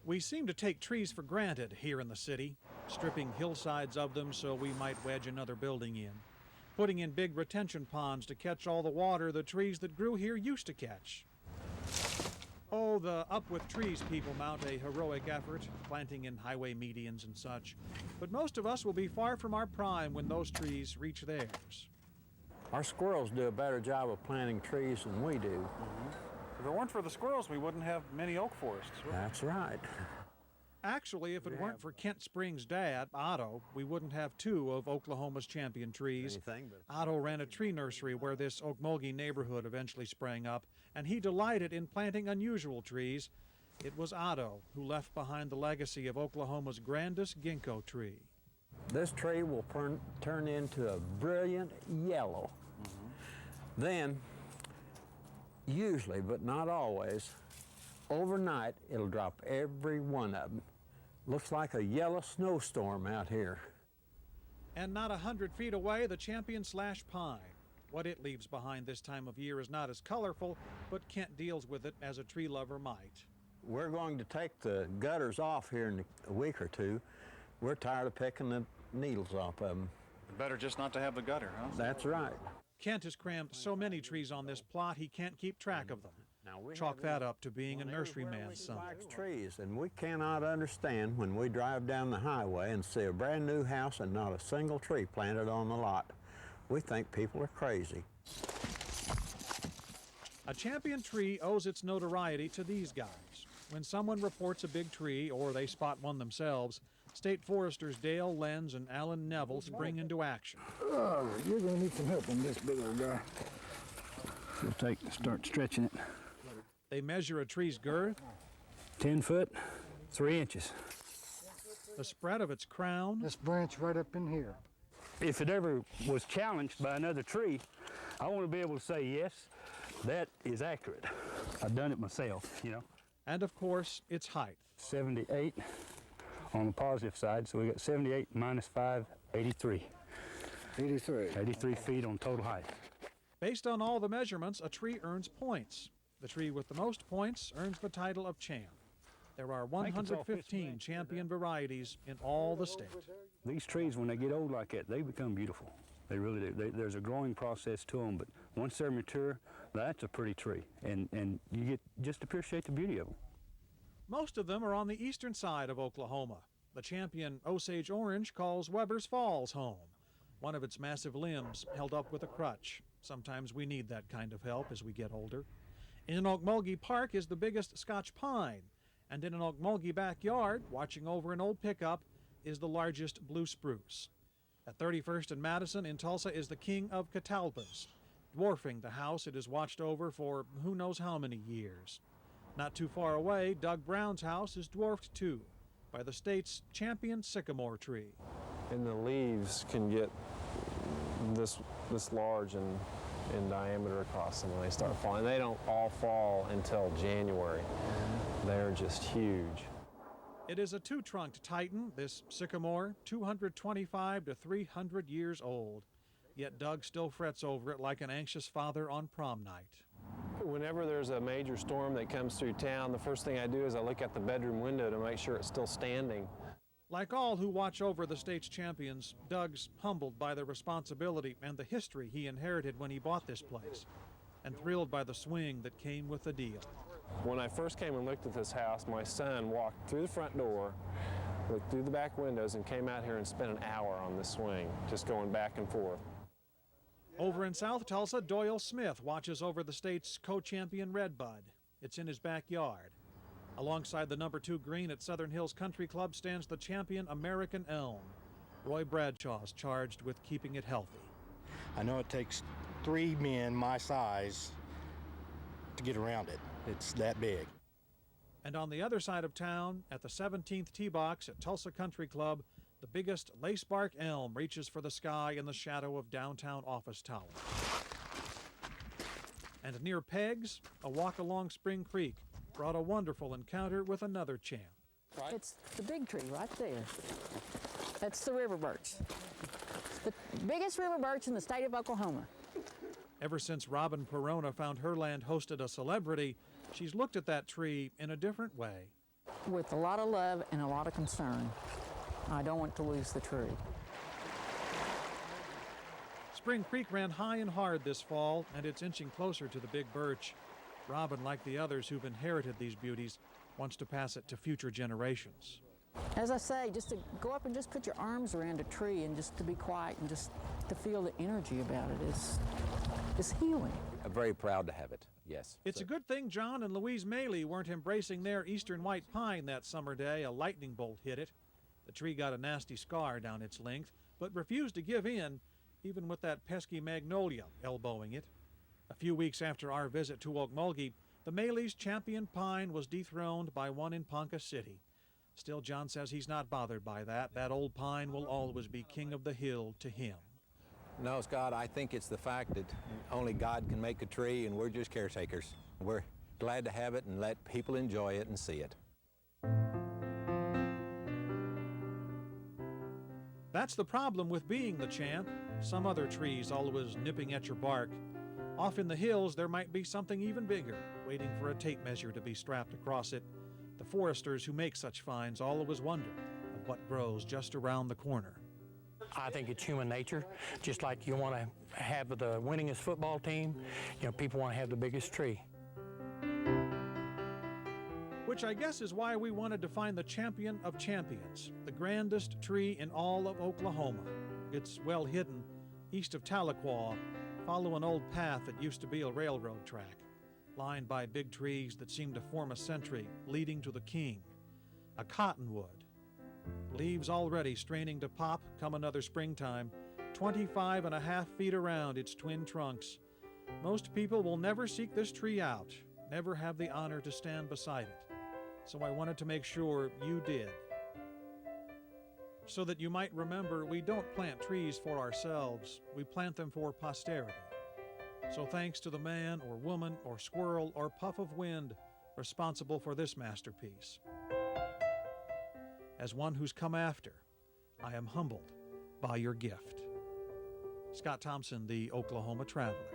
We seem to take trees for granted here in the city, stripping hillsides of them so we might wedge another building in, putting in big retention ponds to catch all the water the trees that grew here used to catch. Oh, the Up With Trees people mount a heroic effort, planting in highway medians and such. But most of us will be far from our prime when those trees reach theirs. Our squirrels do a better job of planting trees than we do. If it weren't for the squirrels, we wouldn't have many oak forests. That's right. Actually, if it weren't for Kent Spring's dad, Otto, we wouldn't have two of Oklahoma's champion trees. Otto ran a tree nursery where this Okmulgee neighborhood eventually sprang up, and he delighted in planting unusual trees. It was Otto who left behind the legacy of Oklahoma's grandest ginkgo tree. This tree will turn into a brilliant yellow. Then, usually, but not always, overnight it'll drop every one of them. Looks like a yellow snowstorm out here. And not 100 feet away, the champion slash pine. What it leaves behind this time of year is not as colorful, but Kent deals with it as a tree lover might. We're going to take the gutters off here in a week or two. We're tired of picking the needles off of them. Better just not to have the gutter, huh? That's right. Kent has crammed so many trees on this plot he can't keep track of them. Chalk that up to being a nurseryman's son. Likes trees, and we cannot understand when we drive down the highway and see a brand new house and not a single tree planted on the lot. We think people are crazy. A champion tree owes its notoriety to these guys. When someone reports a big tree or they spot one themselves, State Foresters Dale Lenz and Alan Neville spring into action. Oh, you're going to need some help on this big old guy. We'll start stretching it. They measure a tree's girth, 10 foot, 3 inches. the spread of its crown. This branch right up in here. If it ever was challenged by another tree, I want to be able to say, yes, that is accurate. I've done it myself, you know. And of course, its height. 78 on the positive side, so we got 78 minus 5, 83. 83. 83 feet on total height. Based on all the measurements, a tree earns points. The tree with the most points earns the title of champ. There are 115 champion varieties in all the state. These trees, when they get old like that, they become beautiful. They really do. There's a growing process to them, but once they're mature, that's a pretty tree, and you get just appreciate the beauty of them. Most of them are on the eastern side of Oklahoma. The champion Osage orange calls Weber's Falls home. One of its massive limbs held up with a crutch. Sometimes we need that kind of help as we get older. In Okmulgee Park is the biggest Scotch pine, and in an Okmulgee backyard, watching over an old pickup, is the largest blue spruce. At 31st and Madison in Tulsa is the king of catalpas, dwarfing the house it has watched over for who knows how many years. Not too far away, Doug Brown's house is dwarfed too by the state's champion sycamore tree. And the leaves can get this large in diameter across them when they start falling. They don't all fall until January. They're just huge. It is a two-trunked titan, this sycamore, 225 to 300 years old. Yet Doug still frets over it like an anxious father on prom night. Whenever there's a major storm that comes through town, the first thing I do is I look out the bedroom window to make sure it's still standing. Like all who watch over the state's champions, Doug's humbled by the responsibility and the history he inherited when he bought this place, and thrilled by the swing that came with the deal. When I first came and looked at this house, my son walked through the front door, looked through the back windows, and came out here and spent an hour on this swing, just going back and forth. Over in South Tulsa, Doyle Smith watches over the state's co-champion redbud. It's in his backyard. Alongside the number 2 green at Southern Hills Country Club stands the champion American elm. Roy Bradshaw's charged with keeping it healthy. I know it takes 3 men my size to get around it. It's that big. And on the other side of town, at the 17th tee box at Tulsa Country Club, the biggest lacebark elm reaches for the sky in the shadow of downtown office tower. And near Pegs, a walk along Spring Creek brought a wonderful encounter with another champ. It's the big tree right there. That's the river birch. The biggest river birch in the state of Oklahoma. Ever since Robin Perona found her land hosted a celebrity, she's looked at that tree in a different way. with a lot of love and a lot of concern. I don't want to lose the tree. Spring Creek ran high and hard this fall, and it's inching closer to the big birch. Robin, like the others who've inherited these beauties, wants to pass it to future generations. As I say, just to go up and just put your arms around a tree and just to be quiet and just to feel the energy about it is healing. I'm very proud to have it, yes. It's a good thing John and Louise Maley weren't embracing their eastern white pine that summer day a lightning bolt hit it. The tree got a nasty scar down its length, but refused to give in, even with that pesky magnolia elbowing it. A few weeks after our visit to Okmulgee, the Maley's champion pine was dethroned by one in Ponca City. Still, John says he's not bothered by that. That old pine will always be king of the hill to him. No, Scott, I think it's the fact that only God can make a tree and we're just caretakers. We're glad to have it and let people enjoy it and see it. That's the problem with being the champ. Some other trees always nipping at your bark. Off in the hills, there might be something even bigger, waiting for a tape measure to be strapped across it. The foresters who make such finds always wonder of what grows just around the corner. I think it's human nature. Just like you want to have the winningest football team, people want to have the biggest tree. Which I guess is why we wanted to find the champion of champions, the grandest tree in all of Oklahoma. It's well hidden east of Tahlequah. Follow an old path that used to be a railroad track, lined by big trees that seem to form a sentry leading to the king, a cottonwood. Leaves already straining to pop come another springtime, 25.5 feet around its twin trunks. Most people will never seek this tree out, never have the honor to stand beside it. So I wanted to make sure you did. So that you might remember, we don't plant trees for ourselves, we plant them for posterity. So thanks to the man or woman or squirrel or puff of wind responsible for this masterpiece. As one who's come after, I am humbled by your gift. Scott Thompson, the Oklahoma Traveler.